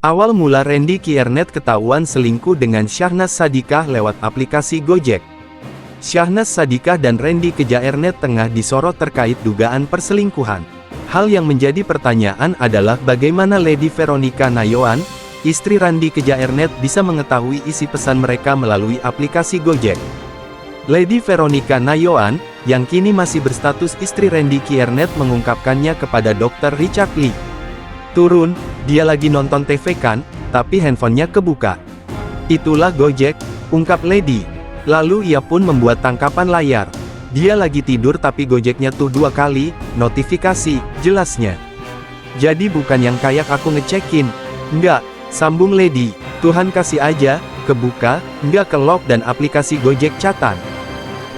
Awal mula Randy Kiernet ketahuan selingkuh dengan Syahnaz Sadiqah lewat aplikasi Gojek. Syahnaz Sadiqah dan Randy Kiernet tengah disorot terkait dugaan perselingkuhan. Hal yang menjadi pertanyaan adalah bagaimana Lady Veronica Nayoan, istri Randy Kiernet bisa mengetahui isi pesan mereka melalui aplikasi Gojek. Lady Veronica Nayoan, yang kini masih berstatus istri Randy Kiernet mengungkapkannya kepada Dr. Richard Lee. "Turun, dia lagi nonton TV kan, tapi handphonenya kebuka. Itulah Gojek," ungkap Lady. Lalu ia pun membuat tangkapan layar. "Dia lagi tidur tapi Gojeknya tuh 2 kali, notifikasi," jelasnya. "Jadi bukan yang kayak aku ngecekin." "Enggak," sambung Lady. "Tuhan kasih aja, kebuka, enggak ke-lock dan aplikasi Gojek catan."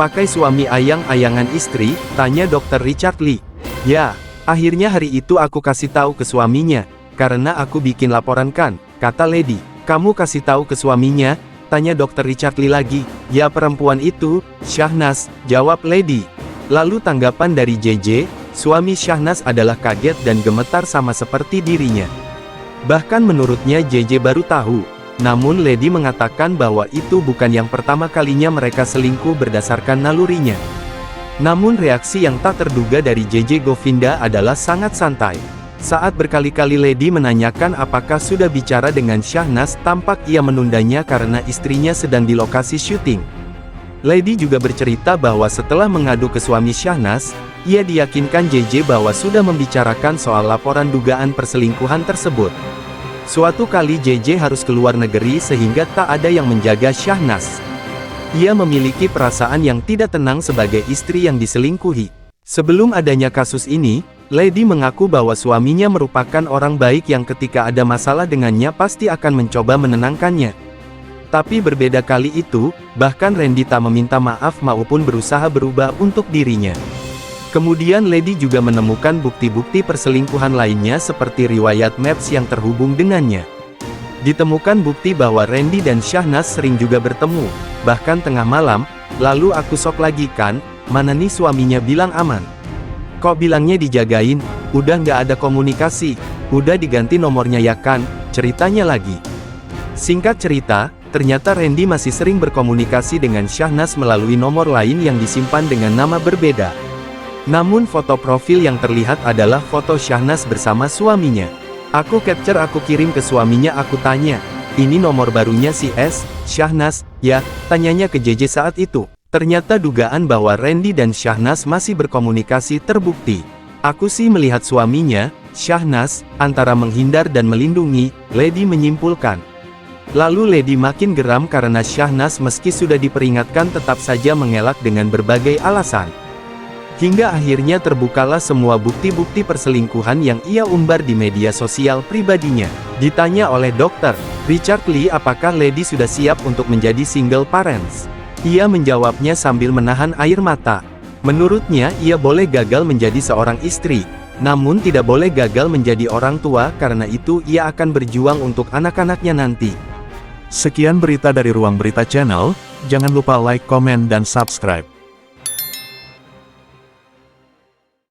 "Pakai suami ayang-ayangan istri?" tanya Dr. Richard Lee. "Ya, akhirnya hari itu aku kasih tahu ke suaminya, karena aku bikin laporan kan," kata Lady. "Kamu kasih tahu ke suaminya?" tanya Dr. Richard Lee lagi. "Ya, perempuan itu, Syahnaz," jawab Lady. Lalu tanggapan dari JJ, suami Syahnaz adalah kaget dan gemetar sama seperti dirinya. Bahkan menurutnya JJ baru tahu. Namun Lady mengatakan bahwa itu bukan yang pertama kalinya mereka selingkuh berdasarkan nalurinya. Namun reaksi yang tak terduga dari JJ Govinda adalah sangat santai. Saat berkali-kali Lady menanyakan apakah sudah bicara dengan Syahnaz, tampak ia menundanya karena istrinya sedang di lokasi syuting. Lady juga bercerita bahwa setelah mengadu ke suami Syahnaz, ia diyakinkan JJ bahwa sudah membicarakan soal laporan dugaan perselingkuhan tersebut. Suatu kali JJ harus keluar negeri sehingga tak ada yang menjaga Syahnaz. Ia memiliki perasaan yang tidak tenang sebagai istri yang diselingkuhi. Sebelum adanya kasus ini, Lady mengaku bahwa suaminya merupakan orang baik yang ketika ada masalah dengannya pasti akan mencoba menenangkannya. Tapi berbeda kali itu, bahkan Randy tak meminta maaf maupun berusaha berubah untuk dirinya. Kemudian Lady juga menemukan bukti-bukti perselingkuhan lainnya seperti riwayat Maps yang terhubung dengannya. Ditemukan bukti bahwa Randy dan Syahnaz sering juga bertemu, bahkan tengah malam. "Lalu aku sok lagi kan, mana nih suaminya bilang aman. Kok bilangnya dijagain, udah nggak ada komunikasi, udah diganti nomornya ya kan," ceritanya lagi. Singkat cerita, ternyata Randy masih sering berkomunikasi dengan Syahnaz melalui nomor lain yang disimpan dengan nama berbeda. Namun foto profil yang terlihat adalah foto Syahnaz bersama suaminya. "Aku capture aku kirim ke suaminya, aku tanya, 'Ini nomor barunya si S, Syahnaz, ya?' tanyanya ke JJ saat itu. Ternyata dugaan bahwa Randy dan Syahnaz masih berkomunikasi terbukti. "Aku sih melihat suaminya, Syahnaz, antara menghindar dan melindungi," Lady menyimpulkan. Lalu Lady makin geram karena Syahnaz meski sudah diperingatkan tetap saja mengelak dengan berbagai alasan. Hingga akhirnya terbukalah semua bukti-bukti perselingkuhan yang ia umbar di media sosial pribadinya. Ditanya oleh Dr. Richard Lee apakah Lady sudah siap untuk menjadi single parents, ia menjawabnya sambil menahan air mata. Menurutnya ia boleh gagal menjadi seorang istri, namun tidak boleh gagal menjadi orang tua, karena itu ia akan berjuang untuk anak-anaknya nanti. Sekian berita dari Ruang Berita Channel, jangan lupa like, komen, dan subscribe.